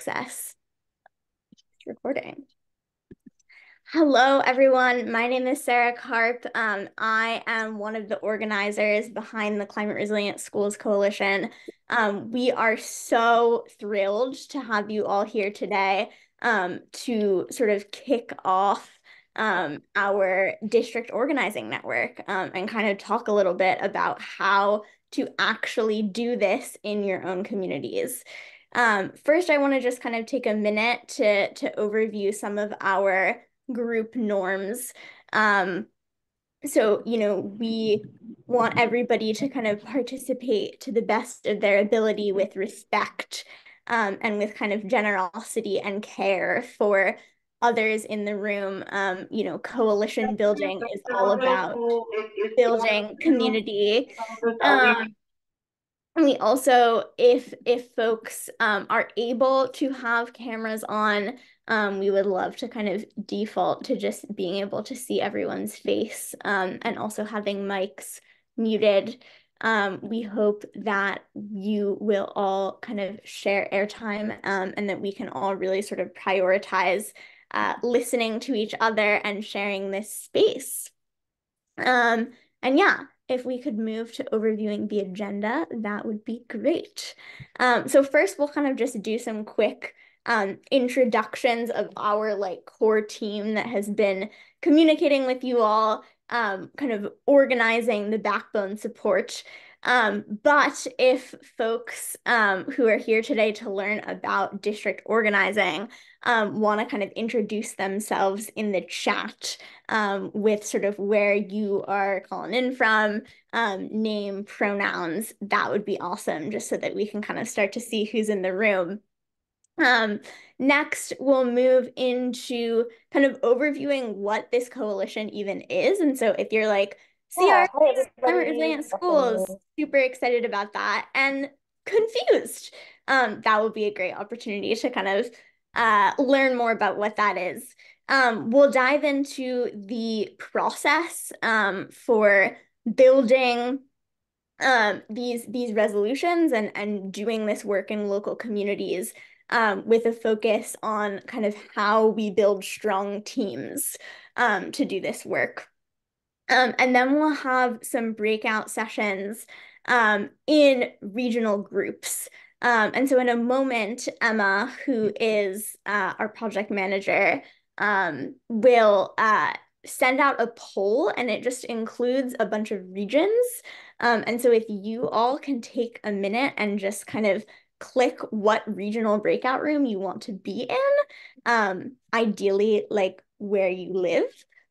access. It's recording. Hello, everyone. My name is Sarah Karp. I am one of the organizers behind the Climate Resilient Schools Coalition. We are so thrilled to have you all here today to sort of kick off our district organizing network and kind of talk a little bit about how to actually do this in your own communities. First, I want to just kind of take a minute to overview some of our group norms. So, we want everybody to kind of participate to the best of their ability with respect, and with kind of generosity and care for others in the room. Coalition building is all about building community. Um, and we also, if folks are able to have cameras on, we would love to kind of default to just being able to see everyone's face, and also having mics muted. We hope that you will all kind of share airtime, and that we can all really sort of prioritize listening to each other and sharing this space. And yeah, if we could move to overviewing the agenda, that would be great. So first, we'll kind of just do some quick introductions of our core team that has been communicating with you all, kind of organizing the backbone support. But if folks who are here today to learn about district organizing want to kind of introduce themselves in the chat, with sort of where you are calling in from, name, pronouns, that would be awesome, just so that we can kind of start to see who's in the room. Next, we'll move into kind of overviewing what this coalition even is. And so if you're like, Yeah, CRS, hi Climate everybody. Resilient Schools, super excited about that, and confused, that would be a great opportunity to kind of learn more about what that is. We'll dive into the process for building these resolutions and doing this work in local communities, with a focus on kind of how we build strong teams to do this work. And then we'll have some breakout sessions in regional groups. And so in a moment, Emma, who is our project manager, will send out a poll, and it just includes a bunch of regions. And so if you all can take a minute and just kind of click what regional breakout room you want to be in, ideally like where you live.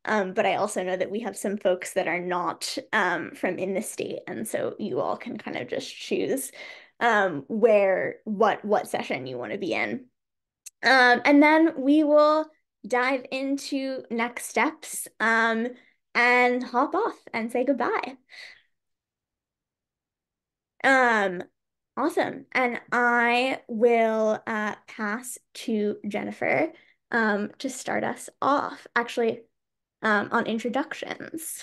But I also know that we have some folks that are not from in the state, and so you all can kind of just choose what session you want to be in. And then we will dive into next steps, and hop off and say goodbye. Um, awesome. And I will pass to Jennifer to start us off. Actually, on introductions.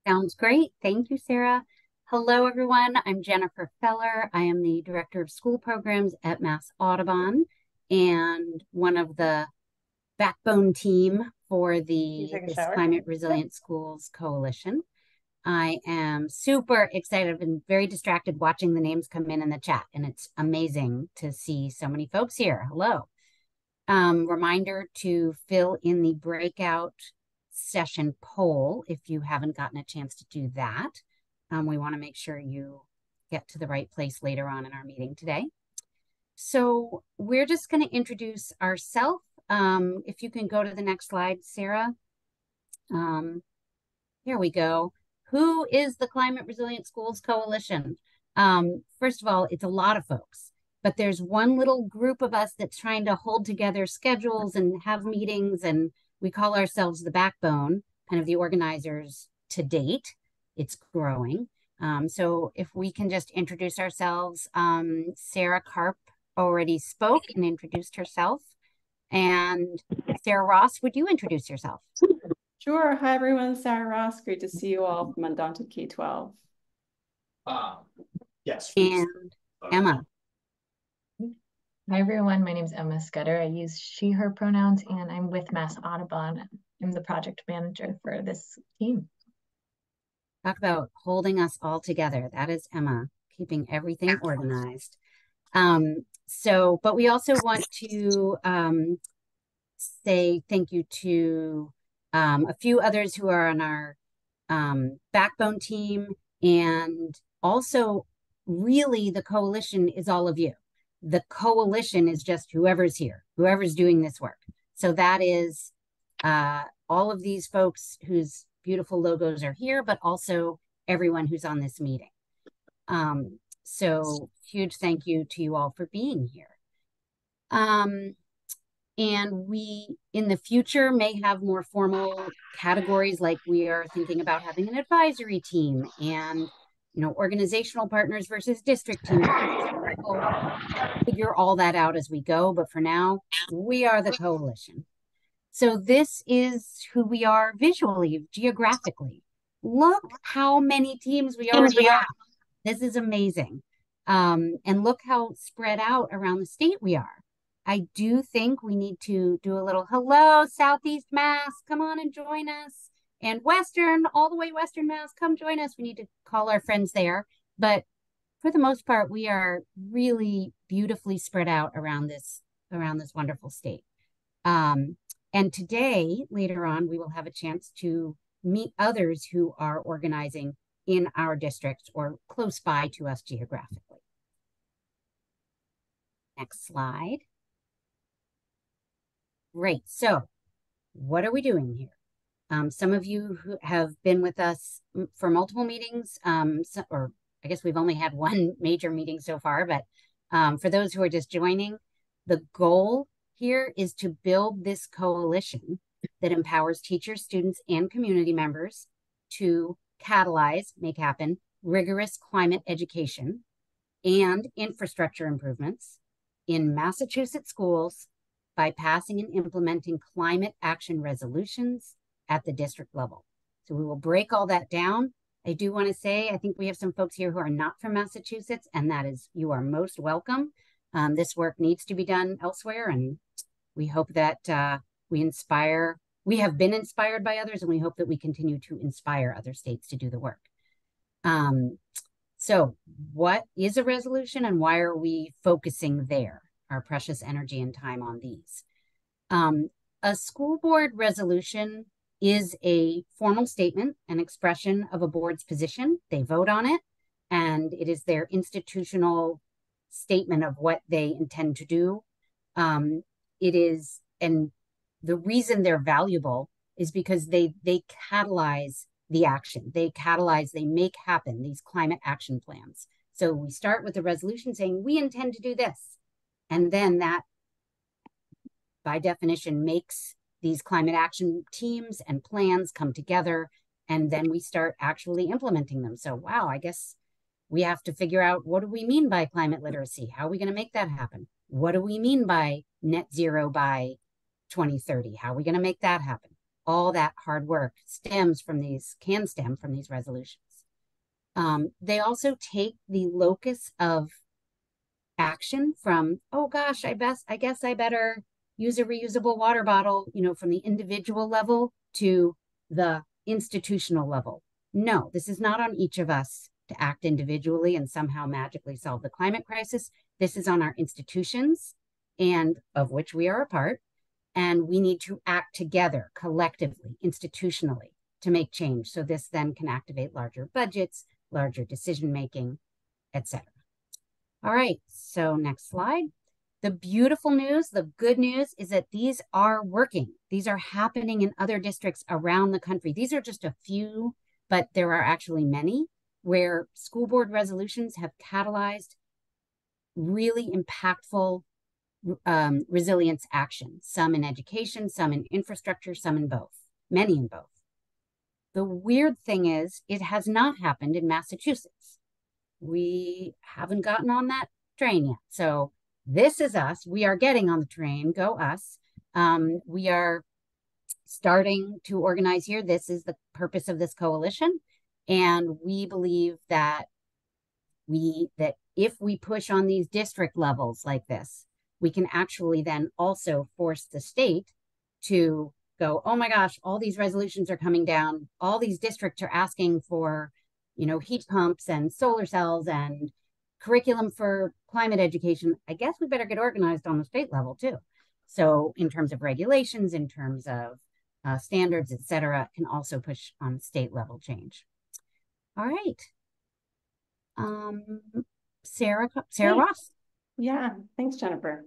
Sounds great. Thank you, Sarah. Hello, everyone. I'm Jennifer Feller. I am the Director of School Programs at Mass Audubon and one of the backbone team for this Climate Resilient Schools Coalition. I am super excited. I've been very distracted watching the names come in the chat, and it's amazing to see so many folks here. Hello. Reminder to fill in the breakout session poll if you haven't gotten a chance to do that. We want to make sure you get to the right place later on in our meeting today. So we're just going to introduce ourselves. If you can go to the next slide, Sarah. Here we go. Who is the Climate Resilient Schools Coalition? First of all, it's a lot of folks, but there's one little group of us that's trying to hold together schedules and have meetings, and we call ourselves the backbone, kind of the organizers to date. It's growing. So if we can just introduce ourselves, Sarah Karp already spoke and introduced herself. And Sarah Ross, would you introduce yourself? Sure. Hi, everyone. Sarah Ross. Great to see you all from Undaunted K-12. Yes. And Emma. Hi everyone, my name is Emma Scudder. I use she, her pronouns, and I'm with Mass Audubon. I'm the project manager for this team. Talk about holding us all together. That is Emma, keeping everything organized. But we also want to say thank you to a few others who are on our backbone team, and also really the coalition is all of you. The coalition is just whoever's here, whoever's doing this work. So that is all of these folks whose beautiful logos are here, but also everyone who's on this meeting. So huge thank you to you all for being here. And we, in the future, may have more formal categories, like we are thinking about having an advisory team and, organizational partners versus district teams. We'll figure all that out as we go. But for now, we are the coalition. So this is who we are visually, geographically. Look how many teams we already have. This is amazing. And look how spread out around the state we are. I do think we need to do a little hello, Southeast Mass, come on and join us. And Western, all the way Western Mass, come join us. We need to call our friends there. But for the most part, we are really beautifully spread out around this wonderful state. And today, later on, we will have a chance to meet others who are organizing in our districts or close by to us geographically. Next slide. Great. So what are we doing here? Some of you who have been with us for multiple meetings, or I guess we've only had one major meeting so far, but for those who are just joining, the goal here is to build this coalition that empowers teachers, students, and community members to catalyze, make happen, rigorous climate education and infrastructure improvements in Massachusetts schools by passing and implementing climate action resolutions at the district level. So we will break all that down. I do want to say, I think we have some folks here who are not from Massachusetts, and that is, you are most welcome. This work needs to be done elsewhere, and we hope that we have been inspired by others, and we hope that we continue to inspire other states to do the work. So what is a resolution, and why are we focusing there, our precious energy and time on these? A school board resolution is a formal statement, an expression of a board's position. They vote on it, and it is their institutional statement of what they intend to do. It is, and the reason they're valuable is because they catalyze the action. They make happen these climate action plans. So we start with a resolution saying, we intend to do this. And then that, by definition, makes these climate action teams and plans come together. And then we start actually implementing them. So, wow, I guess we have to figure out, what do we mean by climate literacy? How are we going to make that happen? What do we mean by net zero by 2030? How are we going to make that happen? All that hard work can stem from these resolutions. They also take the locus of action from, oh gosh, I guess I better use a reusable water bottle, from the individual level to the institutional level. No, this is not on each of us to act individually and somehow magically solve the climate crisis. This is on our institutions, and of which we are a part. And we need to act together, collectively, institutionally, to make change. So this then can activate larger budgets, larger decision-making, etc. All right, so next slide. The beautiful news, the good news, is that these are working. These are happening in other districts around the country. These are just a few, but there are actually many where school board resolutions have catalyzed really impactful resilience action, some in education, some in infrastructure, some in both, many in both. The weird thing is, it has not happened in Massachusetts. We haven't gotten on that train yet. So this is us. We are getting on the train. Go us. We are starting to organize here. This is the purpose of this coalition. And we believe that if we push on these district levels like this, we can actually then also force the state to go, oh my gosh, all these resolutions are coming down. All these districts are asking for, heat pumps and solar cells and curriculum for climate education. I guess we better get organized on the state level too. So in terms of regulations, in terms of standards, et cetera, can also push on state level change. All right. Sarah Ross. Yeah, thanks, Jennifer.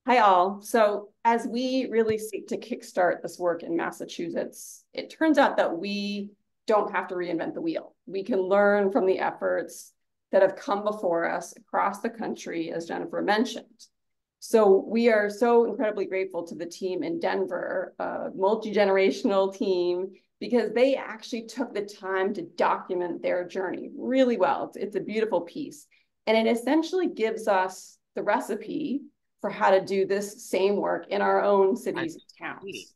Hi, all. So as we really seek to kickstart this work in Massachusetts, it turns out that we don't have to reinvent the wheel. We can learn from the efforts that have come before us across the country, as Jennifer mentioned. So we are so incredibly grateful to the team in Denver, a multi-generational team, because they actually took the time to document their journey really well. It's a beautiful piece. And it essentially gives us the recipe for how to do this same work in our own cities and towns.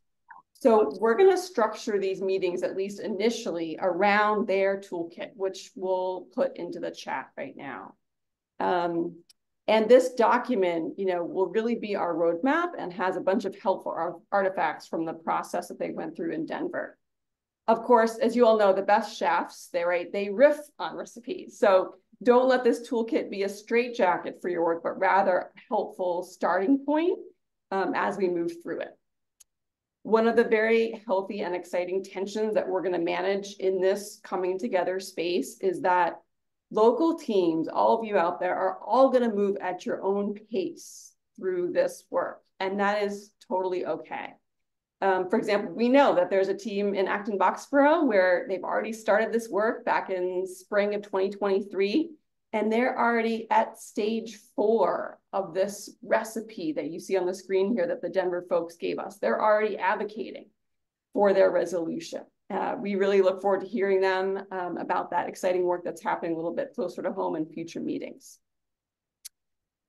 So we're going to structure these meetings, at least initially, around their toolkit, which we'll put into the chat right now. And this document, will really be our roadmap and has a bunch of helpful artifacts from the process that they went through in Denver. Of course, as you all know, the best chefs, they riff on recipes. So don't let this toolkit be a straitjacket for your work, but rather a helpful starting point as we move through it. One of the very healthy and exciting tensions that we're going to manage in this coming together space is that local teams, all of you out there, are all going to move at your own pace through this work, and that is totally okay. For example, we know that there's a team in Acton-Boxborough where they've already started this work back in spring of 2023, and they're already at stage 4 of this recipe that you see on the screen here that the Denver folks gave us. They're already advocating for their resolution. We really look forward to hearing them about that exciting work that's happening a little bit closer to home in future meetings.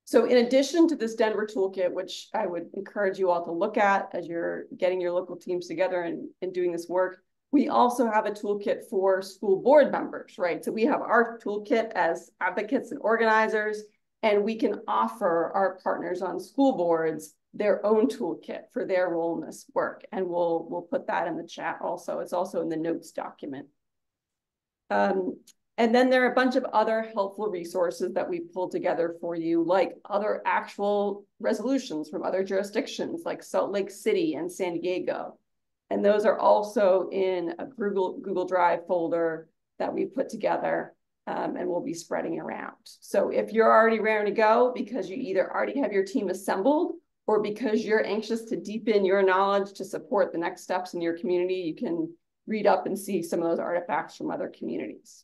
So in addition to this Denver toolkit, which I would encourage you all to look at as you're getting your local teams together and doing this work, we also have a toolkit for school board members, right? So we have our toolkit as advocates and organizers, and we can offer our partners on school boards their own toolkit for their role in this work. And we'll put that in the chat also. It's also in the notes document. And then there are a bunch of other helpful resources that we pulled together for you, like other actual resolutions from other jurisdictions like Salt Lake City and San Diego. And those are also in a Google Drive folder that we put together and we'll be spreading around. So if you're already ready to go because you either already have your team assembled or because you're anxious to deepen your knowledge to support the next steps in your community, you can read up and see some of those artifacts from other communities.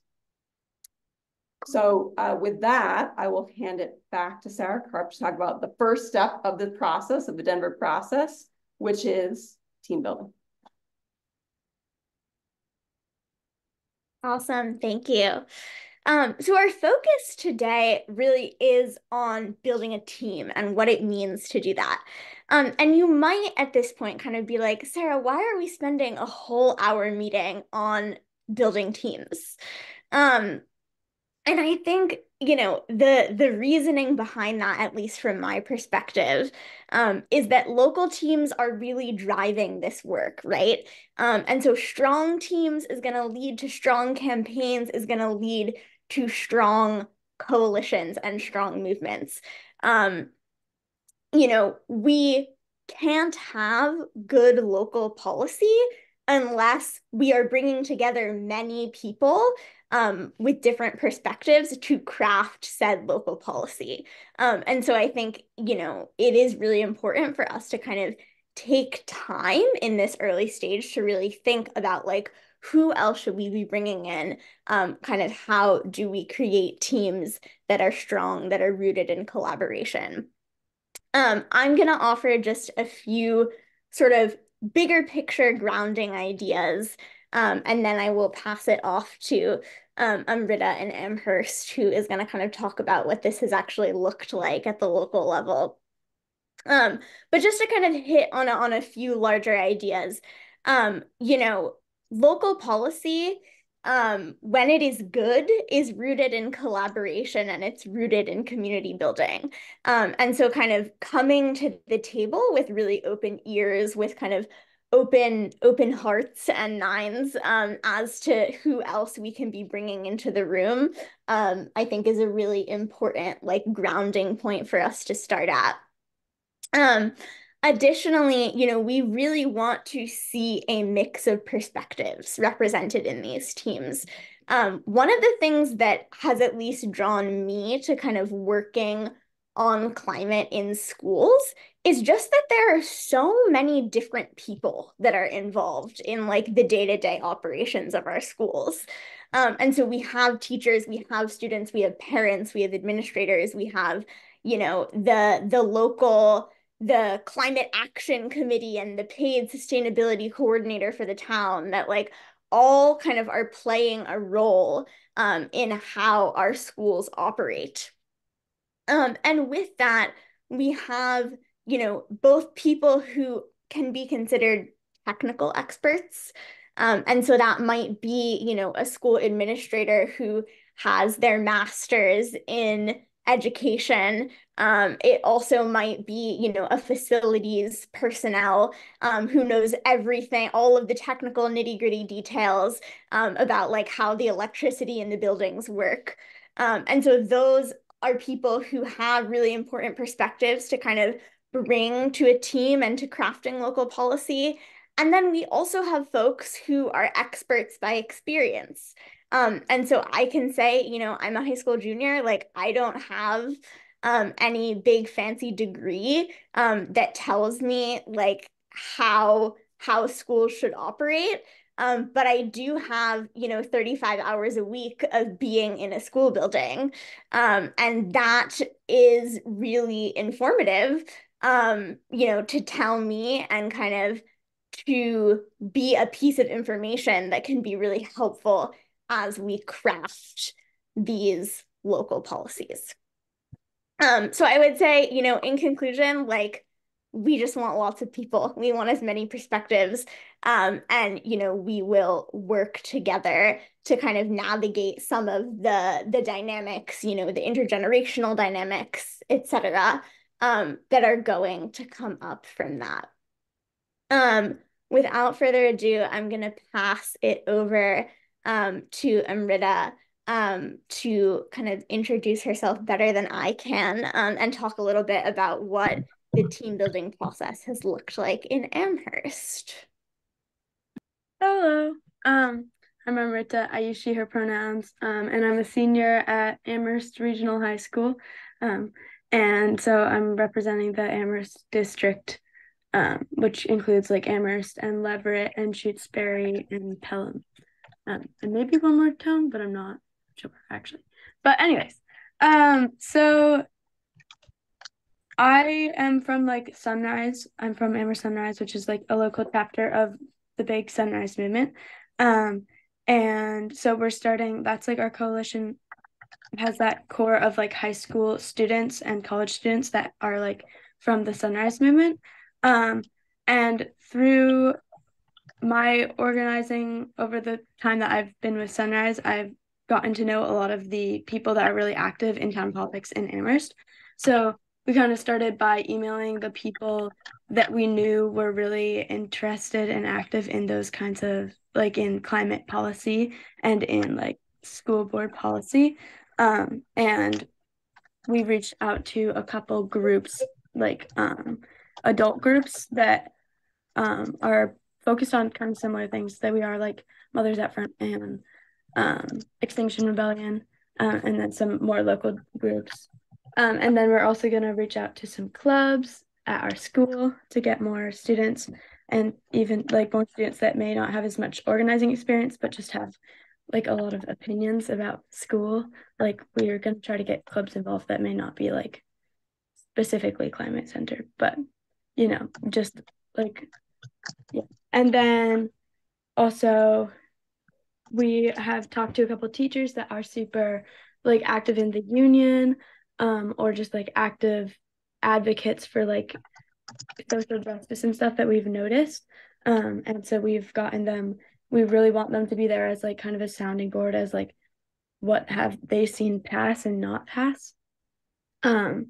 So with that, I will hand it back to Sarah Karp to talk about the first step of the process, of the Denver process, which is team building. Awesome, thank you. So our focus today really is on building a team and what it means to do that. And you might at this point kind of be like, Sarah, why are we spending a whole hour meeting on building teams? And I think, the reasoning behind that, at least from my perspective, is that local teams are really driving this work, right? And so strong teams is going to lead to strong campaigns, is going to lead to strong coalitions and strong movements. We can't have good local policy unless we are bringing together many people with different perspectives to craft said local policy. And so I think, it is really important for us to kind of take time in this early stage to really think about like, who else should we be bringing in? Kind of how do we create teams that are strong, that are rooted in collaboration? I'm going to offer just a few sort of bigger picture grounding ideas, and then I will pass it off to Amrita and Amherst, who is going to kind of talk about what this has actually looked like at the local level. But just to kind of hit on a few larger ideas, local policy when it is good, is rooted in collaboration and it's rooted in community building. And so kind of coming to the table with really open ears, with kind of open hearts and minds as to who else we can be bringing into the room, I think is a really important like grounding point for us to start at. Additionally, we really want to see a mix of perspectives represented in these teams. One of the things that has at least drawn me to kind of working on climate in schools is just that there are so many different people that are involved in like the day-to-day operations of our schools. And so we have teachers, we have students, we have parents, we have administrators, we have, the climate action committee and the paid sustainability coordinator for the town that like all kind of are playing a role in how our schools operate. And with that, we have, both people who can be considered technical experts. And so that might be, a school administrator who has their master's in education. It also might be, a facilities personnel who knows everything, all of the technical nitty-gritty details about like how the electricity in the buildings work. And so those are people who have really important perspectives to kind of bring to a team and to crafting local policy. And then we also have folks who are experts by experience. And so I can say, I'm a high school junior, like I don't have any big fancy degree that tells me like how schools should operate. But I do have, 35 hours a week of being in a school building. And that is really informative, to tell me and kind of to be a piece of information that can be really helpful as we craft these local policies. So I would say, in conclusion, like we just want lots of people. We want as many perspectives. And, we will work together to kind of navigate some of the dynamics, the intergenerational dynamics, et cetera, that are going to come up from that. Without further ado, I'm going to pass it over to Amrita to kind of introduce herself better than I can and talk a little bit about what the team building process has looked like in Amherst. Hello, I'm Amrita. I use she, her pronouns, and I'm a senior at Amherst Regional High School. And so I'm representing the Amherst district, which includes like Amherst and Leverett and Shutesbury and Pelham. And maybe one more town, but I'm not sure actually. But anyways, so I am from like Sunrise. I'm from Amherst Sunrise, which is like a local chapter of the big Sunrise movement. And so we're starting, that's like our coalition has that core of like high school students and college students that are like from the Sunrise movement. And through my organizing over the time that I've been with Sunrise, I've gotten to know a lot of the people that are really active in town politics in Amherst. So we kind of started by emailing the people that we knew were really interested and active in those kinds of like in climate policy and in like school board policy. And we reached out to a couple groups like adult groups that are focused on kind of similar things that we are, like Mothers Out Front and Extinction Rebellion, and then some more local groups. And then we're also going to reach out to some clubs at our school to get more students, and even like more students that may not have as much organizing experience, but just have like a lot of opinions about school. Like we're going to try to get clubs involved that may not be like specifically climate centered, but just like, yeah. And then also we have talked to a couple teachers that are super like active in the union, or just like active advocates for like social justice and stuff that we've noticed. And so we've gotten them we really want them to be there as like kind of a sounding board, as like what have they seen pass and not pass. And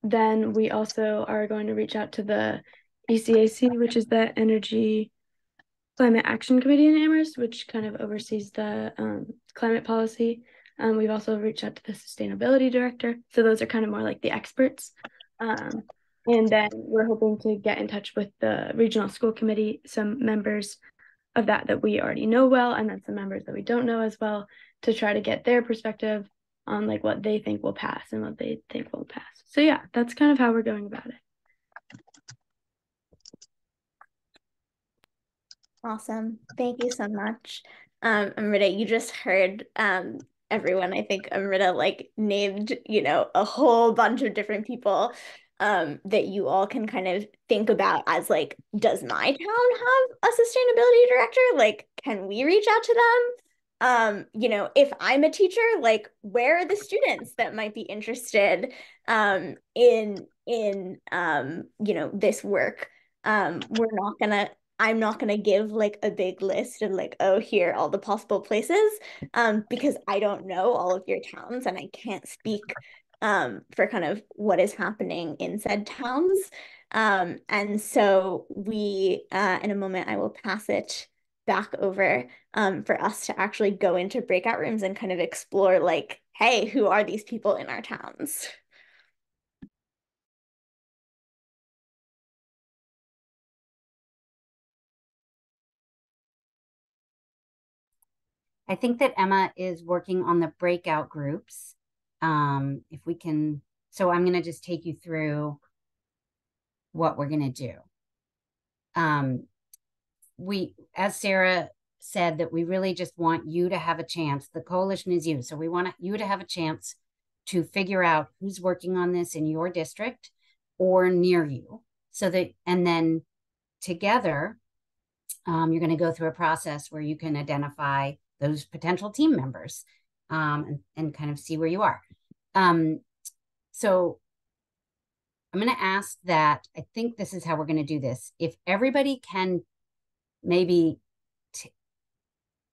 then we also are going to reach out to the ECAC, which is the Energy Climate Action Committee in Amherst, which kind of oversees the climate policy. We've also reached out to the sustainability director. So those are kind of more like the experts. And then we're hoping to get in touch with the regional school committee, some members of that we already know well, and then some members that we don't know as well, to try to get their perspective on like what they think will pass and what they think won't pass. So yeah, that's kind of how we're going about it. Awesome. Thank you so much. Amrita, you just heard everyone. I think Amrita like named, you know, a whole bunch of different people that you all can kind of think about as like, does my town have a sustainability director? Like, can we reach out to them? You know, if I'm a teacher, like, where are the students that might be interested in you know, this work? I'm not gonna give like a big list of like, oh, here are all the possible places, because I don't know all of your towns and I can't speak for kind of what is happening in said towns. And so we, in a moment, I will pass it back over for us to actually go into breakout rooms and kind of explore like, hey, who are these people in our towns? I think that Emma is working on the breakout groups. If we can, so I'm going to just take you through what we're going to do. As Sarah said, that we really just want you to have a chance. The coalition is you. So we want you to have a chance to figure out who's working on this in your district or near you. So that, and then together, you're going to go through a process where you can identify those potential team members and kind of see where you are. So I'm going to ask that, I think this is how we're going to do this. If everybody can maybe,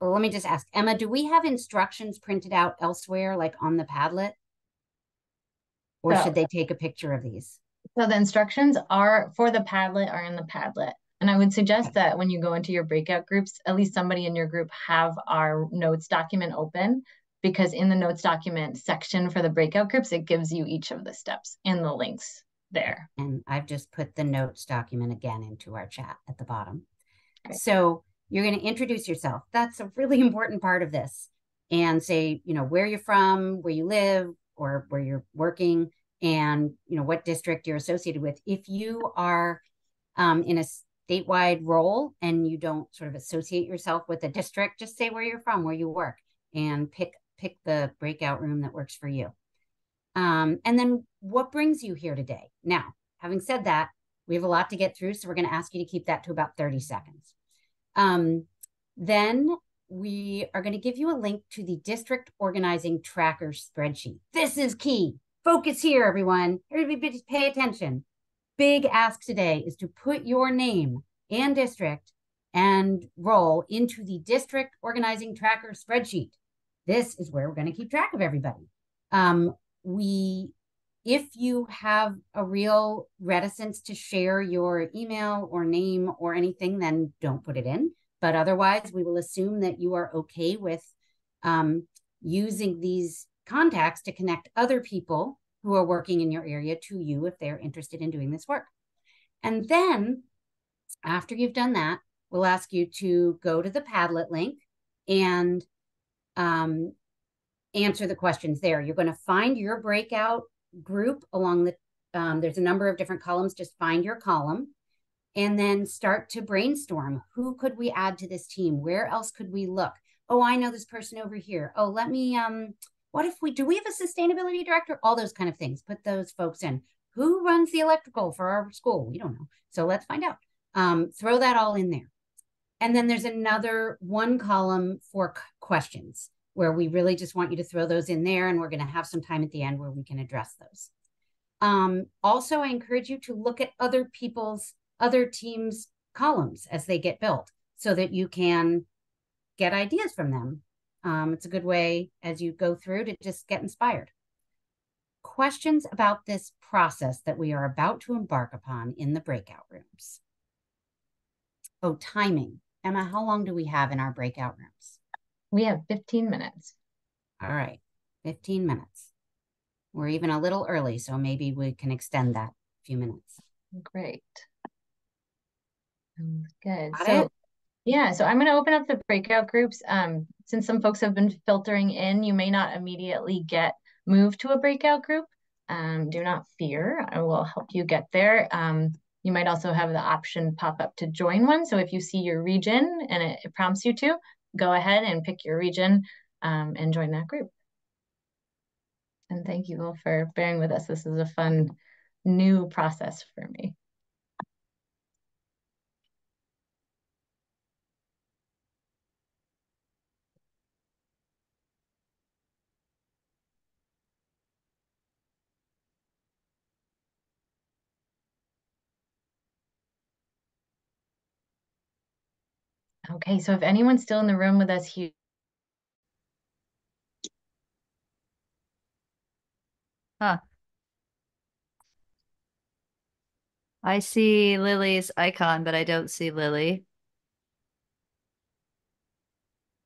well, let me just ask, Emma, do we have instructions printed out elsewhere, like on the Padlet? Or should they take a picture of these? So the instructions are for the Padlet are in the Padlet. And I would suggest that when you go into your breakout groups, at least somebody in your group have our notes document open, because in the notes document section for the breakout groups, it gives you each of the steps and the links there. And I've just put the notes document again into our chat at the bottom. Okay. So you're going to introduce yourself. That's a really important part of this. And say, you know, where you're from, where you live, or where you're working, and, you know, what district you're associated with. If you are in a statewide role and you don't sort of associate yourself with a district, just say where you're from, where you work, and pick the breakout room that works for you. And then what brings you here today? Now, having said that, we have a lot to get through, so we're going to ask you to keep that to about 30 seconds. Then we are going to give you a link to the district organizing tracker spreadsheet. This is key. Focus here, everyone. Everybody pay attention. Big ask today is to put your name and district and role into the district organizing tracker spreadsheet. This is where we're going to keep track of everybody. If you have a real reticence to share your email or name or anything, then don't put it in. But otherwise, we will assume that you are okay with using these contacts to connect other people who are working in your area to you if they're interested in doing this work. And then after you've done that, we'll ask you to go to the Padlet link and answer the questions there. You're going to find your breakout group along the, there's a number of different columns. Just find your column and then start to brainstorm. Who could we add to this team? Where else could we look? Oh, I know this person over here. Oh, let me, what if do we have a sustainability director? All those kind of things. Put those folks in. Who runs the electrical for our school? We don't know. So let's find out. Throw that all in there. And then there's another one column for questions where we really just want you to throw those in there, and we're going to have some time at the end where we can address those. Also, I encourage you to look at other teams' columns as they get built. so that you can get ideas from them. It's a good way as you go through to just get inspired. Questions about this process that we are about to embark upon in the breakout rooms? Oh, timing. Emma, how long do we have in our breakout rooms? We have 15 minutes. All right, 15 minutes. We're even a little early, so maybe we can extend that a few minutes. Great. Good. Got So it? yeah, so I'm going to open up the breakout groups. Since some folks have been filtering in, you may not immediately get moved to a breakout group. Do not fear, I will help you get there. You might also have the option pop up to join one. So if you see your region and it prompts you to, go ahead and pick your region and join that group. And thank you all for bearing with us. This is a fun new process for me. Okay, so if anyone's still in the room with us here, Huh. I see Lily's icon, but I don't see Lily.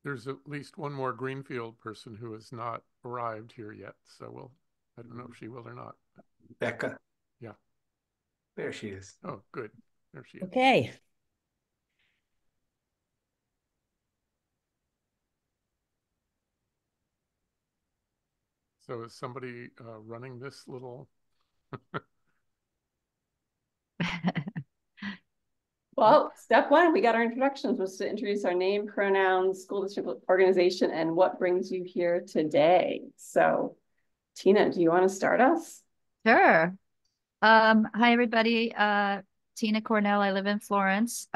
There's at least one more Greenfield person who has not arrived here yet. So I don't know if she will or not. Becca. Yeah. There she is. Oh, good. There she is. Okay. So is somebody running this little? Well, step one, we got our introductions, was to introduce our name, pronouns, school district organization, and what brings you here today. So Tina, do you want to start us? Sure. Hi everybody. Tina Cornell. I live in Florence.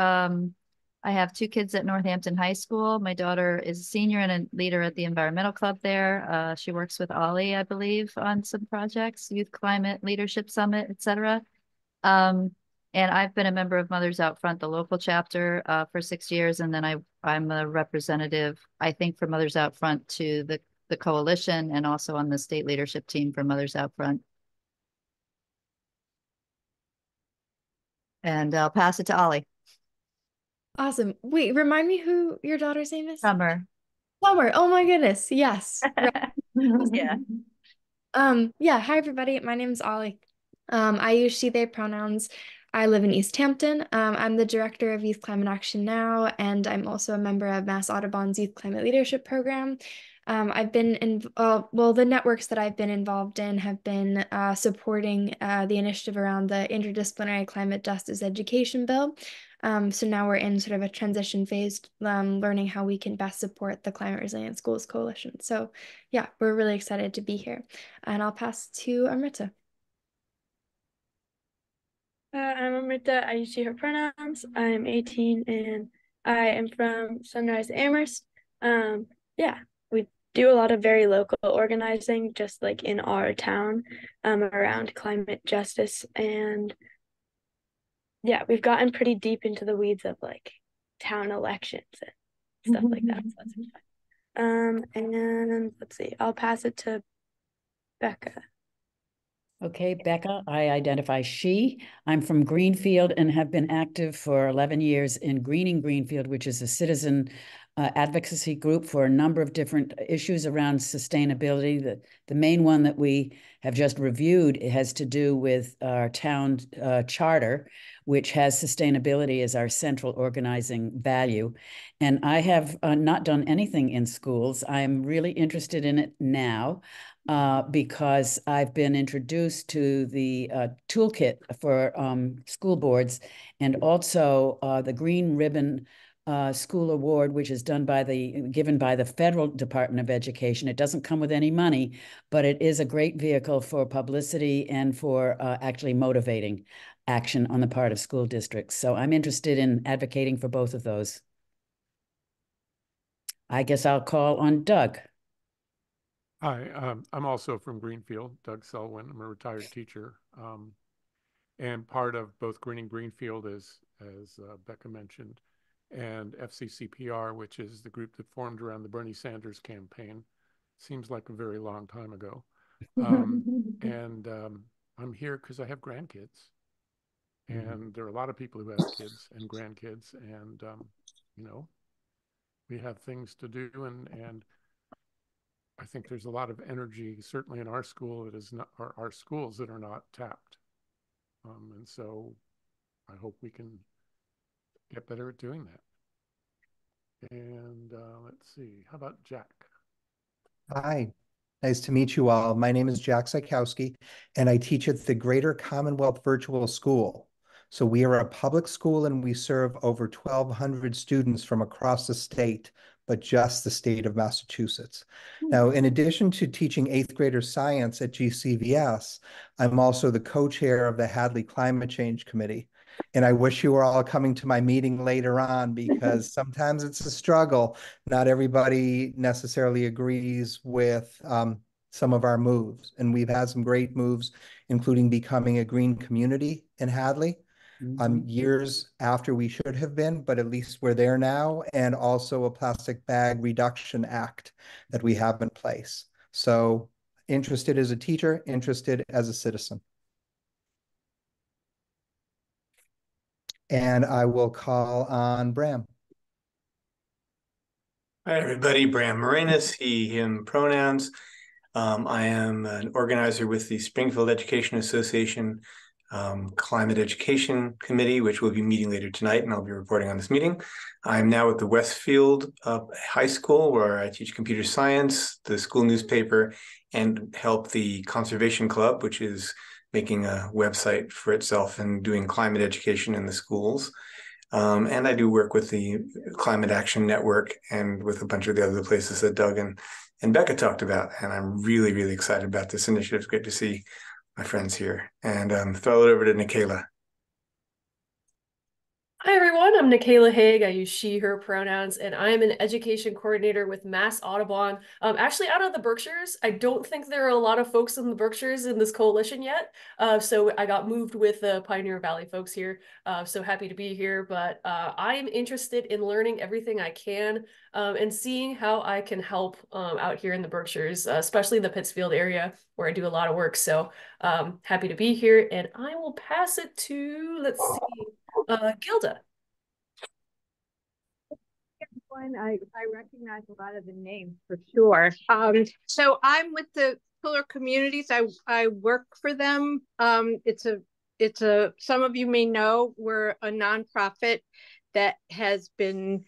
I have two kids at Northampton High School. My daughter is a senior and a leader at the environmental club there. She works with Ollie, I believe, on some projects, Youth Climate Leadership Summit, etc. And I've been a member of Mothers Out Front, the local chapter, for 6 years, and then I'm a representative, I think, for Mothers Out Front to the coalition, and also on the state leadership team for Mothers Out Front. And I'll pass it to Ollie. Awesome. Wait, remind me who your daughter's name is? Summer. Summer. Oh my goodness. Yes. Yeah. Yeah. Hi everybody. My name's Ollie. I use she, they pronouns. I live in East Hampton. I'm the director of Youth Climate Action Now, and I'm also a member of Mass Audubon's Youth Climate Leadership Program. I've been in, well, the networks that I've been involved in have been supporting the initiative around the Interdisciplinary Climate Justice Education Bill. So now we're in sort of a transition phase, learning how we can best support the Climate Resilient Schools Coalition. So yeah, we're really excited to be here. And I'll pass to Amrita. I'm Amrita. I use she, her pronouns. I'm 18 and I am from Sunrise Amherst. Yeah, we do a lot of very local organizing, just like in our town, around climate justice. And yeah, we've gotten pretty deep into the weeds of like town elections and stuff like that. So that's fun. And let's see, I'll pass it to Becca. Okay, Becca, I identify she. I'm from Greenfield and have been active for 11 years in Greening Greenfield, which is a citizen advocacy group for a number of different issues around sustainability. The main one that we have just reviewed has to do with our town charter, which has sustainability as our central organizing value. And I have not done anything in schools. I'm really interested in it now. Because I've been introduced to the toolkit for school boards, and also the Green Ribbon School Award, which is given by the Federal Department of Education. It doesn't come with any money, but it is a great vehicle for publicity and for actually motivating action on the part of school districts. So I'm interested in advocating for both of those. I guess I'll call on Doug. Hi, I'm also from Greenfield, Doug Selwyn. I'm a retired teacher. And part of both Greening Greenfield, as Becca mentioned, and FCCPR, which is the group that formed around the Bernie Sanders campaign. Seems like a very long time ago. And I'm here because I have grandkids. And there are a lot of people who have kids and grandkids. And, you know, we have things to do. And I think there's a lot of energy, certainly in our school, that is not our schools that are not tapped. And so I hope we can get better at doing that. And let's see, how about Jack? Hi, nice to meet you all. My name is Jack Sikowski, and I teach at the Greater Commonwealth Virtual School. So we are a public school and we serve over 1,200 students from across the state, but just the state of Massachusetts. Now, in addition to teaching 8th grader science at GCVS, I'm also the co-chair of the Hadley Climate Change Committee. And I wish you were all coming to my meeting later on, because sometimes it's a struggle. Not everybody necessarily agrees with some of our moves. And we've had some great moves, including becoming a green community in Hadley. Years after we should have been, but at least we're there now, and also a plastic bag reduction act that we have in place. So interested as a teacher, interested as a citizen. And I will call on Bram. Hi, everybody. Bram Marinas, he, him pronouns. I am an organizer with the Springfield Education Association Climate Education Committee, which will be meeting later tonight, and I'll be reporting on this meeting. I'm now at the Westfield High School, where I teach computer science, the school newspaper, and help the Conservation Club, which is making a website for itself and doing climate education in the schools. And I do work with the Climate Action Network and with a bunch of the other places that Doug and Becca talked about. And I'm really, really excited about this initiative. It's great to see my friends here. And throw it over to Nikayla. Hi, everyone. I'm Nikayla Haig. I use she, her pronouns, and I am an education coordinator with Mass Audubon. Actually, out of the Berkshires. I don't think there are a lot of folks in the Berkshires in this coalition yet. So I got moved with the Pioneer Valley folks here. So happy to be here. But I am interested in learning everything I can and seeing how I can help out here in the Berkshires, especially the Pittsfield area where I do a lot of work. So happy to be here. And I will pass it to, let's see, Gilda. I recognize a lot of the names for sure. So I'm with the Pillar Communities. I work for them. It's a some of you may know, we're a nonprofit that has been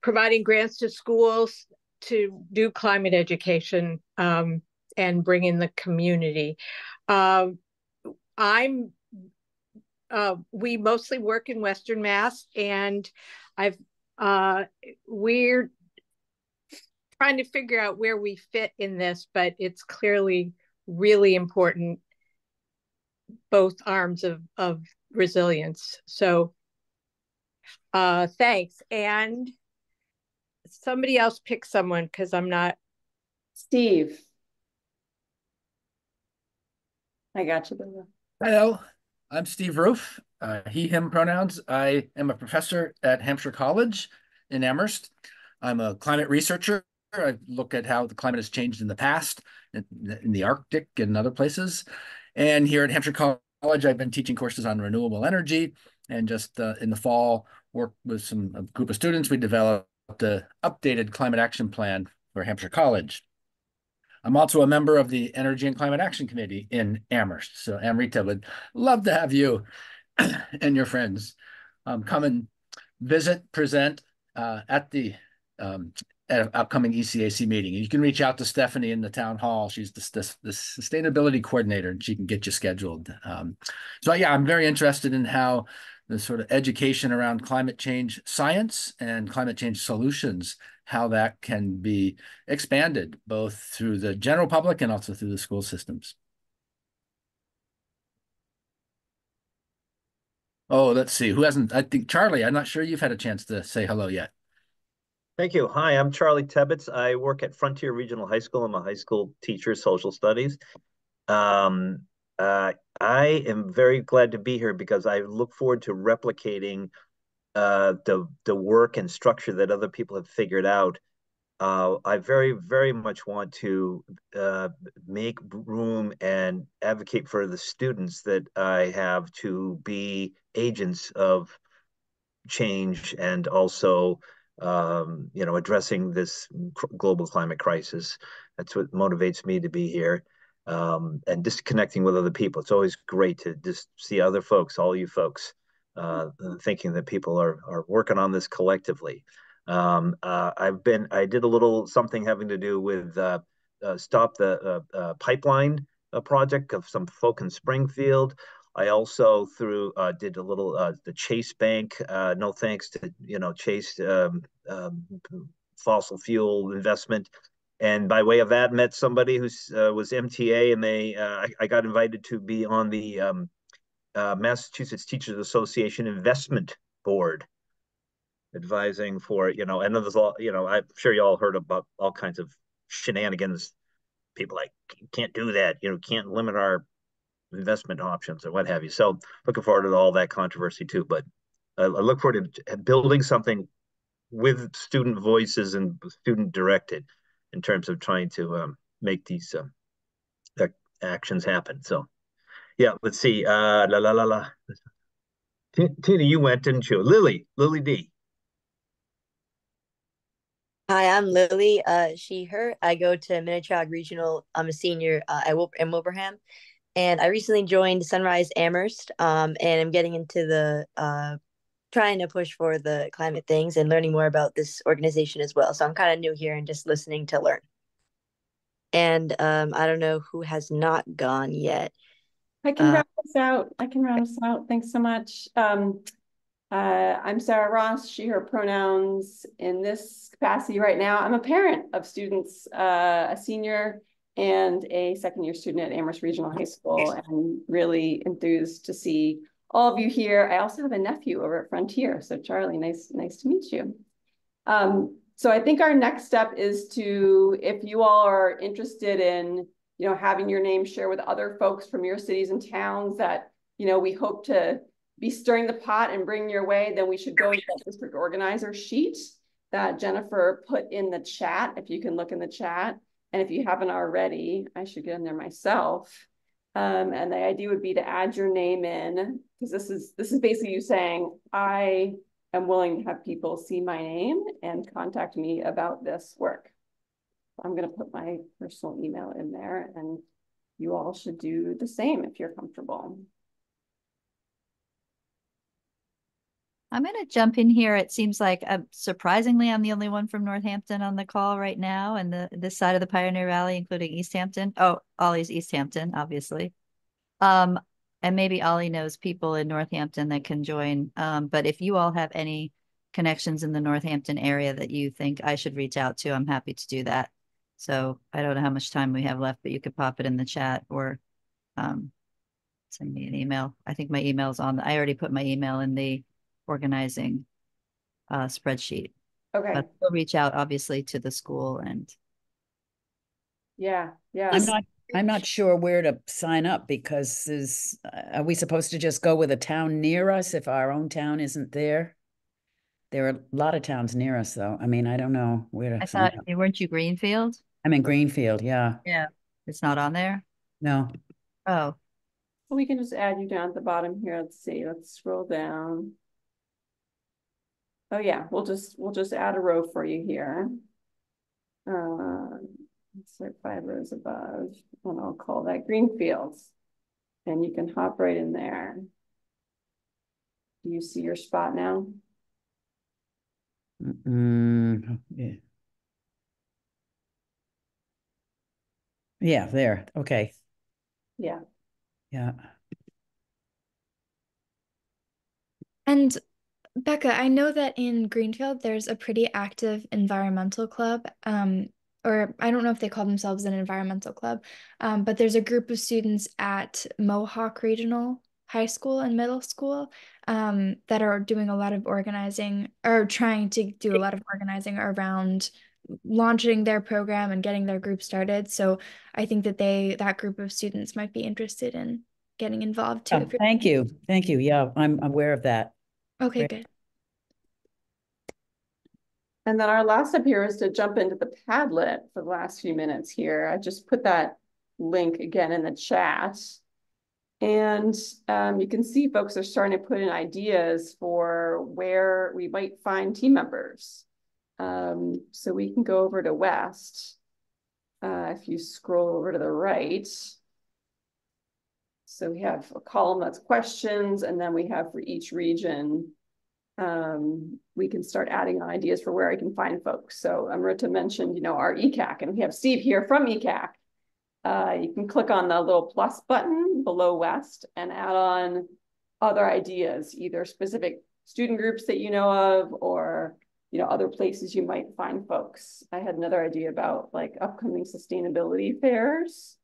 providing grants to schools to do climate education and bring in the community. We mostly work in Western Mass, and we're trying to figure out where we fit in this, but it's clearly really important, both arms of resilience. So thanks. And somebody else pick someone, because I'm not. Steve. I got you, Linda. Hello, I'm Steve Roof, he, him pronouns. I am a professor at Hampshire College in Amherst. I'm a climate researcher. I look at how the climate has changed in the past, in the Arctic and other places. And here at Hampshire College, I've been teaching courses on renewable energy. And just in the fall, worked with a group of students. We developed an updated climate action plan for Hampshire College. I'm also a member of the Energy and Climate Action Committee in Amherst. So Amrita would love to have you and your friends come and visit, present at the upcoming ECAC meeting. You can reach out to Stephanie in the town hall. She's the sustainability coordinator, and she can get you scheduled. So yeah, I'm very interested in how the sort of education around climate change science and climate change solutions, how that can be expanded both through the general public and also through the school systems. Oh, let's see. Who hasn't? I think Charlie, I'm not sure you've had a chance to say hello yet. Thank you. Hi, I'm Charlie Tebbets. I work at Frontier Regional High School. I'm a high school teacher, social studies. I am very glad to be here because I look forward to replicating the work and structure that other people have figured out, I very, very much want to make room and advocate for the students that I have to be agents of change and also, addressing this global climate crisis. That's what motivates me to be here. And just connecting with other people. It's always great to just see other folks, all you folks, thinking that people are working on this collectively. I did a little something having to do with stop the pipeline project of some folk in Springfield. I also did a little the Chase Bank. No thanks to Chase fossil fuel investment. And by way of that, met somebody who was MTA, and I got invited to be on the Massachusetts Teachers Association Investment Board, advising for, and there's all, I'm sure you all heard about all kinds of shenanigans. People like, can't do that, can't limit our investment options or what have you. So looking forward to all that controversy too. But I look forward to building something with student voices and student directed in terms of trying to make these actions happen. So yeah, let's see. Tina, you went, didn't you? Lily D. Hi, I'm Lily, she, her. I go to Minnetrog Regional. I'm a senior in Wilbraham, and I recently joined Sunrise Amherst, and I'm getting into the trying to push for the climate things and learning more about this organization as well. So I'm kind of new here and just listening to learn. And I don't know who has not gone yet. I can round us out. Thanks so much. I'm Sarah Ross, she, her pronouns. In this capacity right now, I'm a parent of students, a senior and a second-year student at Amherst Regional High School, and really enthused to see all of you here. I also have a nephew over at Frontier. So Charlie, nice to meet you. So I think our next step is to, if you all are interested in, having your name share with other folks from your cities and towns that, we hope to be stirring the pot and bring your way, then we should go to that district organizer sheet that Jennifer put in the chat, if you can look in the chat. And if you haven't already, I should get in there myself. And the idea would be to add your name in, because this is basically you saying, I am willing to have people see my name and contact me about this work. I'm going to put my personal email in there, and you all should do the same if you're comfortable. I'm going to jump in here. It seems like surprisingly, I'm the only one from Northampton on the call right now, and this side of the Pioneer Valley, including East Hampton. Oh, Ollie's East Hampton, obviously. And maybe Ollie knows people in Northampton that can join. But if you all have any connections in the Northampton area that you think I should reach out to, I'm happy to do that. So I don't know how much time we have left, but you could pop it in the chat or send me an email. I think my email's on. I already put my email in the organizing spreadsheet. Okay. But we'll reach out obviously to the school and yeah. I'm not sure where to sign up, because are we supposed to just go with a town near us if our own town isn't there? There are a lot of towns near us though. I mean, I don't know where to sign up. Weren't you Greenfield? I'm in Greenfield, yeah. Yeah. It's not on there? No. Oh. Well, we can just add you down at the bottom here. Let's see. Let's scroll down. Oh yeah, we'll just add a row for you here. It's like 5 rows above, and I'll call that Greenfields. And you can hop right in there. Do you see your spot now? Yeah. Yeah, there. Okay. Yeah. Yeah. And Becca, I know that in Greenfield, there's a pretty active environmental club, or I don't know if they call themselves an environmental club, but there's a group of students at Mohawk Regional High School and Middle School that are doing a lot of organizing, or trying to do a lot of organizing around launching their program and getting their group started. So I think that that group of students might be interested in getting involved too. Thank you. Yeah, I'm aware of that. Okay, Great. good. And then our last step here is to jump into the Padlet for the last few minutes here. I just put that link again in the chat. And you can see folks are starting to put in ideas for where we might find team members. So we can go over to West. If you scroll over to the right. So we have a column that's questions, and then we have for each region, we can start adding on ideas for where I can find folks. So Amrita mentioned, our ECAC, and we have Steve here from ECAC. You can click on the little plus button below West and add on other ideas, either specific student groups that you know of, or other places you might find folks. I had another idea about like upcoming sustainability fairs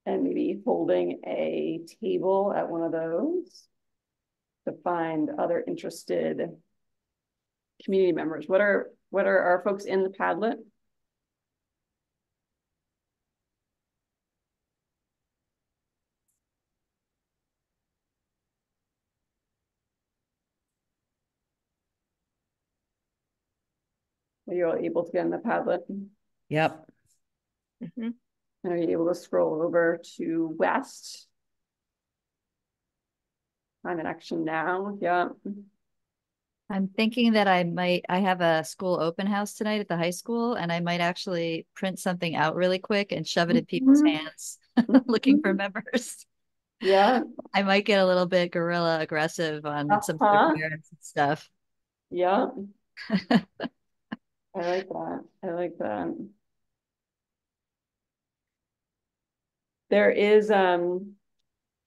and maybe holding a table at one of those to find other interested community members. What are our folks in the Padlet? Are you all able to get in the Padlet? Yep. Mm-hmm. Are you able to scroll over to West? Climate Action Now, yeah. I'm thinking that I have a school open house tonight at the high school, and I might actually print something out really quick and shove it in people's hands looking for members. Yeah. I might get a little bit guerrilla aggressive on some of the parents and stuff. Yeah. I like that. I like that. There is a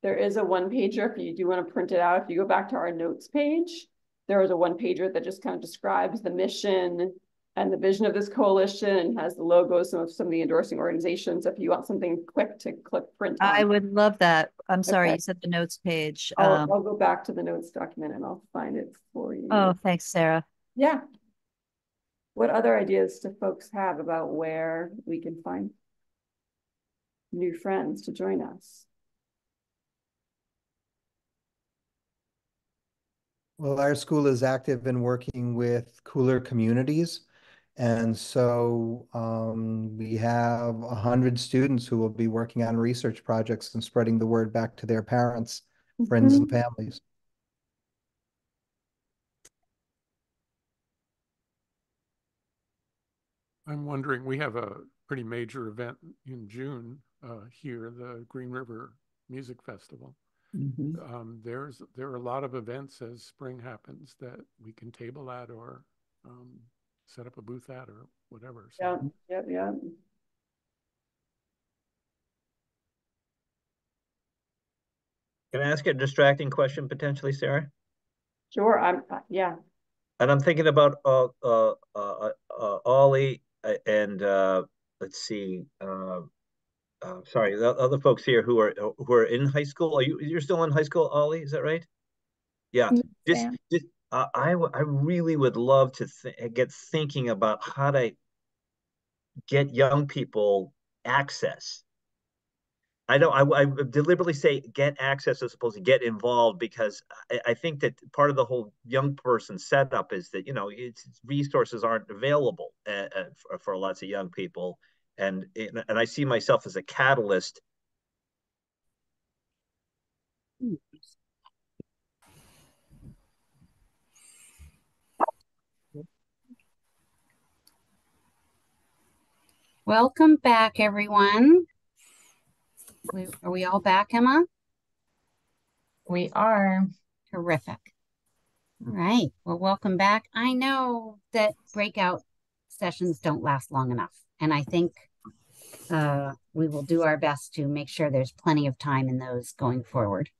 one pager if you do want to print it out. If you go back to our notes page, there is a one pager that just kind of describes the mission and the vision of this coalition and has the logos of some of the endorsing organizations. If you want something quick to click print on. I would love that. I'm sorry, you said the notes page. I'll go back to the notes document and I'll find it for you. Oh, thanks, Sarah. Yeah. What other ideas do folks have about where we can find new friends to join us? Well, our school is active in working with cooler communities. And so we have 100 students who will be working on research projects and spreading the word back to their parents, friends, and families. I'm wondering, we have a pretty major event in June here, the Green River Music Festival. Mm-hmm. There are a lot of events as spring happens that we can table at or set up a booth at or whatever. So. Yeah. Can I ask a distracting question potentially, Sarah? Sure. Yeah. And I'm thinking about Ollie and let's see. Sorry, the other folks here who are in high school. You're still in high school, Ollie? Is that right? Yeah. I really would love to get thinking about how to get young people access. I deliberately say get access as opposed to get involved, because I think that part of the whole young person setup is that, resources aren't available for lots of young people. And I see myself as a catalyst. Welcome back, everyone. Are we all back, Emma? We are. Terrific. All right. Well, welcome back. I know that breakout sessions don't last long enough, and I think we will do our best to make sure there's plenty of time in those going forward.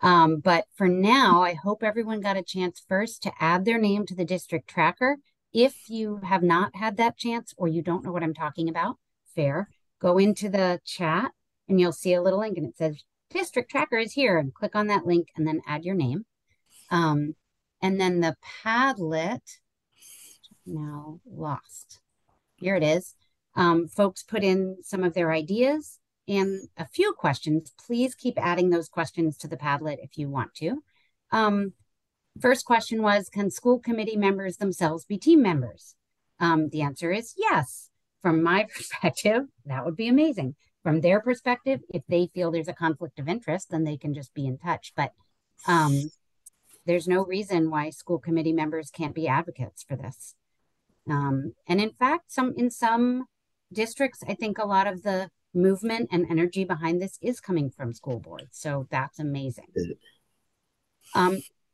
But for now, I hope everyone got a chance first to add their name to the district tracker. If you have not had that chance or you don't know what I'm talking about, fair, go into the chat and you'll see a little link and it says district tracker is here, and click on that link and then add your name. And then the Padlet, now lost. Here it is. Folks put in some of their ideas and a few questions. Please keep adding those questions to the Padlet if you want to. First question was, can school committee members themselves be team members? The answer is yes. From my perspective, that would be amazing. From their perspective, if they feel there's a conflict of interest, then they can just be in touch. But there's no reason why school committee members can't be advocates for this. And in fact, in some districts, I think a lot of the movement and energy behind this is coming from school boards. So that's amazing.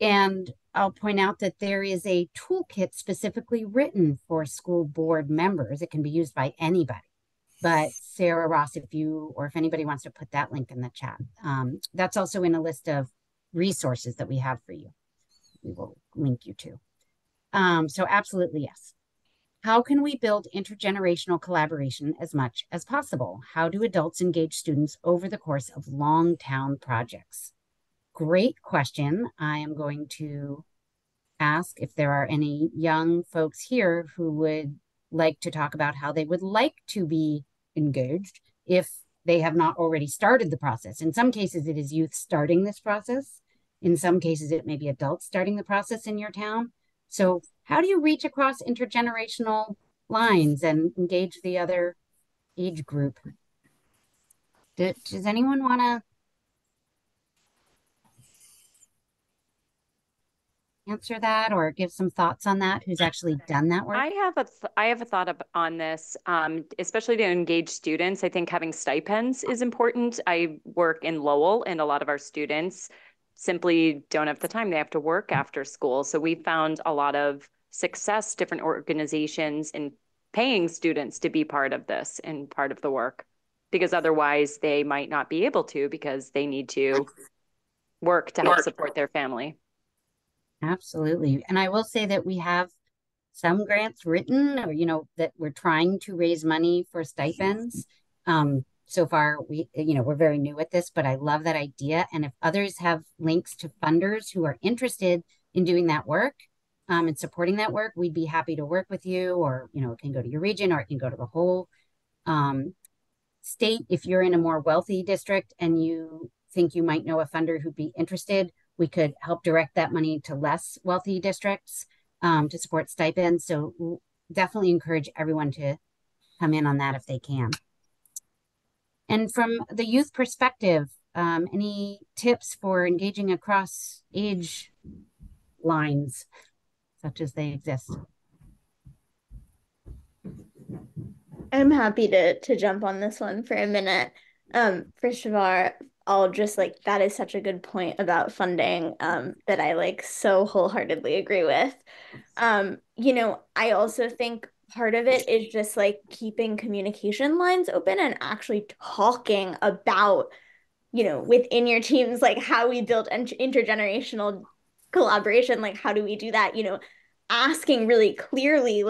And I'll point out that there is a toolkit specifically written for school board members. It can be used by anybody. But Sarah Ross, if anybody wants to put that link in the chat, that's also in a list of resources that we have for you. We will link you to. So absolutely, yes. How can we build intergenerational collaboration as much as possible? How do adults engage students over the course of long town projects? Great question. I am going to ask if there are any young folks here who would like to talk about how they would like to be engaged if they have not already started the process. In some cases, it is youth starting this process. In some cases, it may be adults starting the process in your town. So how do you reach across intergenerational lines and engage the other age group? Does anyone want to answer that or give some thoughts on that? Who's actually done that work? I have a thought on this, especially to engage students. I think having stipends is important. I work in Lowell, and a lot of our students simply don't have the time. They have to work after school. So we found a lot of success, different organizations in paying students to be part of this and part of the work, because otherwise they might not be able to because they need to work to help support their family. Absolutely. And I will say that we have some grants written, or, that we're trying to raise money for stipends. So far, we're very new at this, but I love that idea. And if others have links to funders who are interested in doing that work and supporting that work, we'd be happy to work with you, or, it can go to your region, or it can go to the whole state. If you're in a more wealthy district and you think you might know a funder who'd be interested, we could help direct that money to less wealthy districts to support stipends. So we'll definitely encourage everyone to come in on that if they can. And from the youth perspective, any tips for engaging across age lines, such as they exist? I'm happy to jump on this one for a minute. First of all, I'll just that is such a good point about funding that I so wholeheartedly agree with. I also think part of it is just keeping communication lines open and actually talking about, within your teams, how we build intergenerational collaboration, how do we do that, asking really clearly,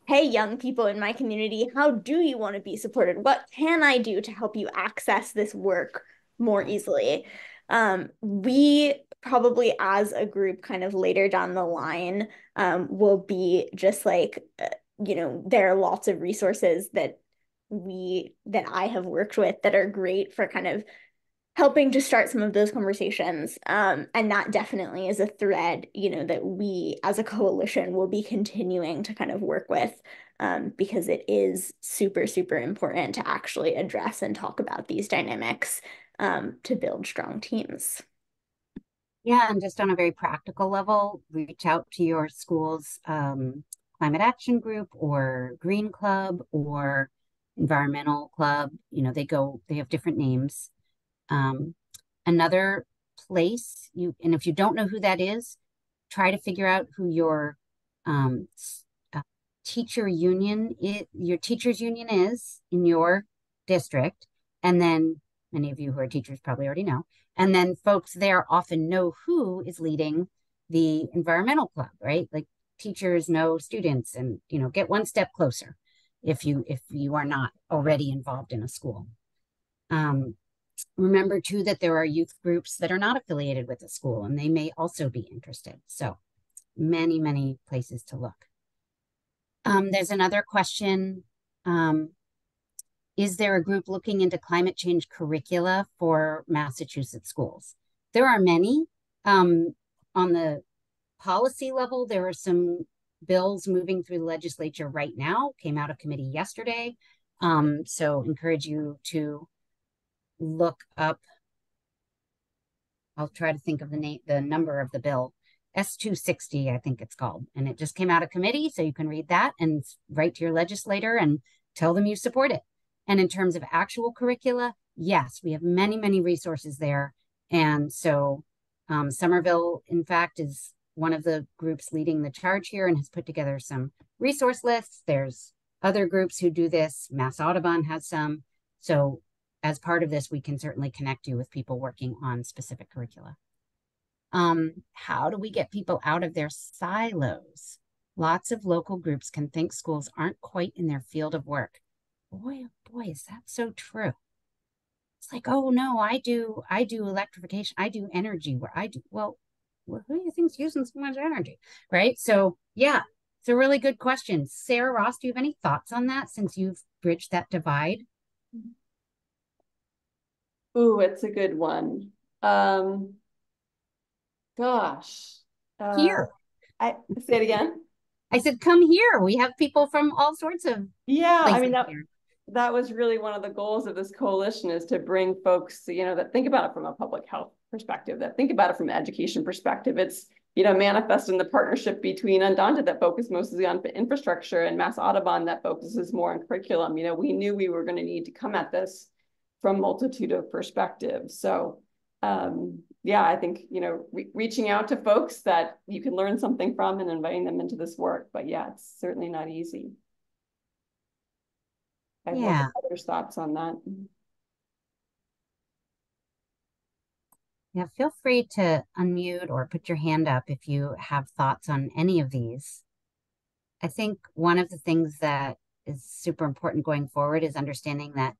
hey, young people in my community, how do you want to be supported? What can I do to help you access this work more easily? We probably as a group kind of later down the line will be just there are lots of resources that I have worked with that are great for kind of helping to start some of those conversations. And that definitely is a thread, that we as a coalition will be continuing to kind of work with, because it is super, super important to actually address and talk about these dynamics to build strong teams. Yeah, and just on a very practical level, reach out to your school's climate action group or green club or environmental club. They have different names. Another place and if you don't know who that is, try to figure out who your teachers union is in your district. And then many of you who are teachers probably already know. And then folks there often know who is leading the environmental club, right? Teachers know students, and get one step closer if you are not already involved in a school. Remember too that there are youth groups that are not affiliated with the school, and they may also be interested. So many, many places to look. There's another question. Is there a group looking into climate change curricula for Massachusetts schools? There are many. On the policy level, there are some bills moving through the legislature right now, came out of committee yesterday. So encourage you to look up, I'll try to think of the number of the bill, S260, I think it's called. And it just came out of committee, so you can read that and write to your legislator and tell them you support it. And in terms of actual curricula, yes, we have many, many resources there. And so Somerville, in fact, is one of the groups leading the charge here and has put together some resource lists. There's other groups who do this. Mass Audubon has some. So as part of this, we can certainly connect you with people working on specific curricula. How do we get people out of their silos? Lots of local groups can think schools aren't quite in their field of work. Boy, oh boy, is that so true. It's like, oh no, I do electrification, I do energy, where I do, well, who do you think's using so much energy, right? So yeah, it's a really good question. Sarah Ross, do you have any thoughts on that since you've bridged that divide? Ooh, it's a good one. Gosh. Here. I say it again. I said, come here. We have people from all sorts of I mean, that was really one of the goals of this coalition, is to bring folks, that think about it from a public health perspective, that think about it from an education perspective. It's, manifest in the partnership between Undaunted that focus mostly on infrastructure and Mass Audubon that focuses more on curriculum. We knew we were going to need to come at this from a multitude of perspectives. So yeah, I think, reaching out to folks that you can learn something from and inviting them into this work. But yeah, it's certainly not easy. I have others' thoughts on that. Yeah, feel free to unmute or put your hand up if you have thoughts on any of these. I think one of the things that is super important going forward is understanding that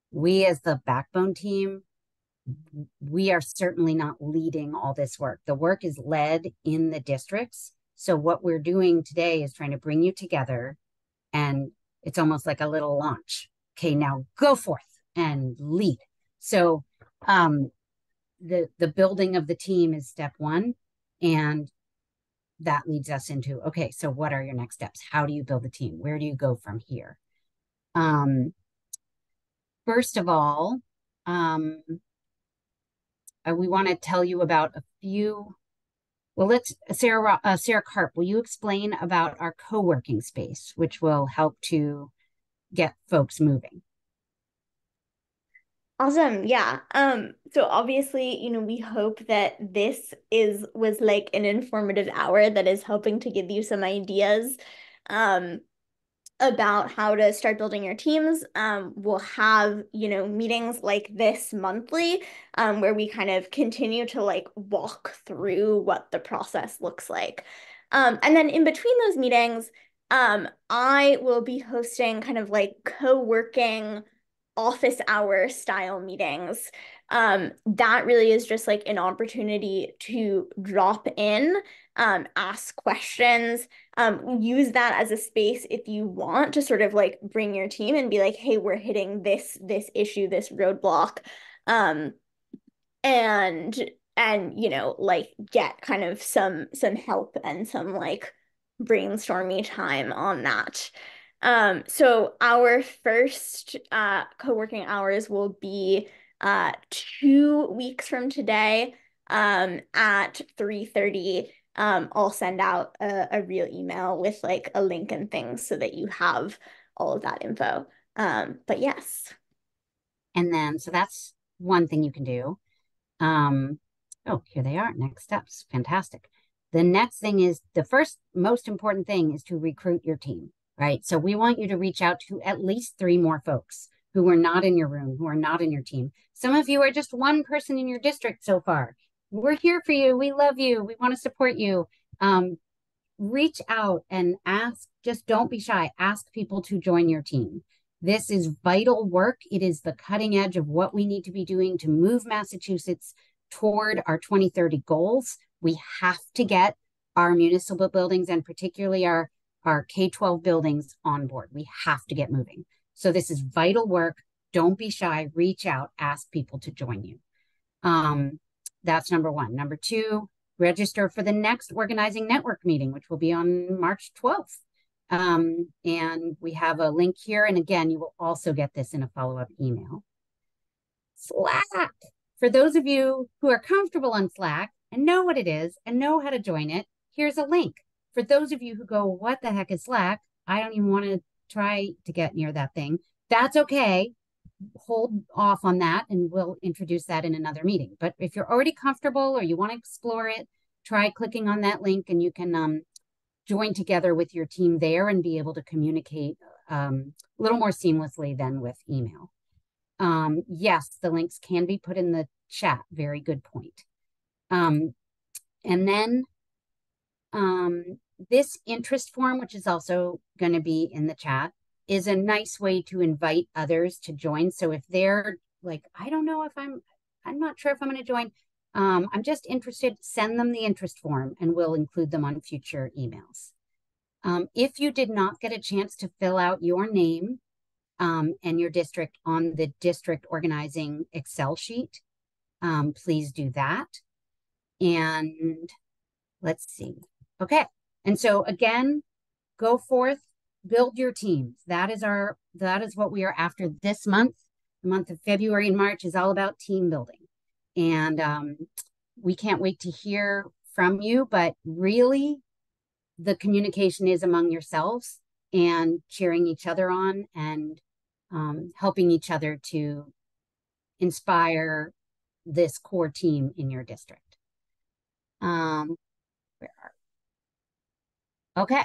we as the backbone team, we are certainly not leading all this work. The work is led in the districts. So what we're doing today is trying to bring you together, and it's almost like a little launch. Okay, now go forth and lead. So the building of the team is step one, and that leads us into, okay, so what are your next steps? How do you build the team? Where do you go from here? First of all, we want to tell you about a few. Well, Sarah Karp, will you explain about our co-working space, which will help to get folks moving? Awesome. Yeah. So obviously, we hope that this was like an informative hour that is helping to give you some ideas about how to start building your teams. We'll have, meetings like this monthly, where we kind of continue to like walk through what the process looks like. And then in between those meetings, I will be hosting kind of like co-working office hour style meetings. That really is just like an opportunity to drop in, ask questions, use that as a space if you want to sort of like bring your team and be like, hey, we're hitting this issue, this roadblock, and like get kind of some help and some like brainstormy time on that. So our first co-working hours will be 2 weeks from today at 3:30. I'll send out a real email with like a link and things so that you have all of that info. But yes. And then, so that's one thing you can do. Oh, here they are. Next steps. Fantastic. The next thing is, the first most important thing is to recruit your team, right? So we want you to reach out to at least 3 more folks who are not in your room, who are not in your team. Some of you are just one person in your district so far. We're here for you. We love you. We want to support you. Reach out and ask, just don't be shy. Ask people to join your team. This is vital work. It is the cutting edge of what we need to be doing to move Massachusetts toward our 2030 goals. We have to get our municipal buildings, and particularly our K-12 buildings, on board. We have to get moving. So this is vital work. Don't be shy. Reach out. Ask people to join you. That's number one. Number two, register for the next organizing network meeting, which will be on March 12th. And we have a link here. And again, you will also get this in a follow-up email. Slack. For those of you who are comfortable on Slack and know what it is and know how to join it, here's a link. For those of you who go, what the heck is Slack? I don't even want to try to get near that thing. That's okay. Hold off on that and we'll introduce that in another meeting. But if you're already comfortable or you want to explore it, try clicking on that link and you can join together with your team there and be able to communicate a little more seamlessly than with email. Yes, the links can be put in the chat. Very good point. And then this interest form, which is also going to be in the chat, is a nice way to invite others to join. So if they're like, I don't know if I'm not sure if I'm going to join, I'm just interested, send them the interest form and we'll include them on future emails. If you did not get a chance to fill out your name and your district on the district organizing Excel sheet, please do that. And let's see. Okay. And so again, go forth, build your teams. That is what we are after this month. The month of February and March is all about team building. And we can't wait to hear from you, but really the communication is among yourselves and cheering each other on and helping each other to inspire this core team in your district. Okay.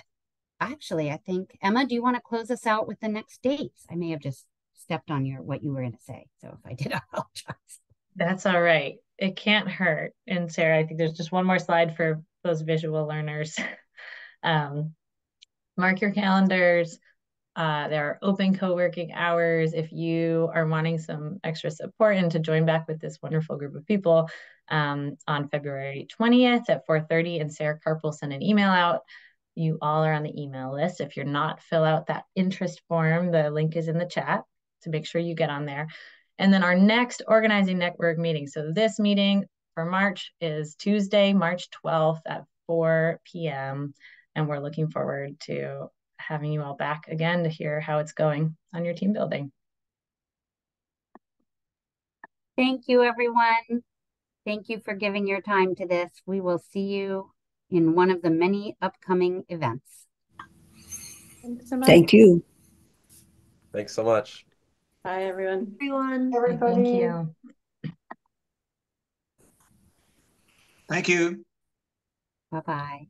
Actually, I think, Emma, do you want to close us out with the next dates? I may have just stepped on what you were going to say. So if I did, I apologize. That's all right. It can't hurt. And Sarah, I think there's just one more slide for those visual learners. Mark your calendars. There are open co-working hours. If you are wanting some extra support and to join back with this wonderful group of people on February 20th at 4:30, and Sarah Karp will send an email out. You all are on the email list. If you're not, fill out that interest form. The link is in the chat to make sure you get on there. And then our next organizing network meeting. So this meeting for March is Tuesday, March 12th at 4 p.m. And we're looking forward to having you all back again to hear how it's going on your team building. Thank you, everyone. Thank you for giving your time to this. We will see you in one of the many upcoming events. Thanks so much. Thank you. Thanks so much. Bye, everyone. Everybody. Thank you. Thank you. Bye-bye.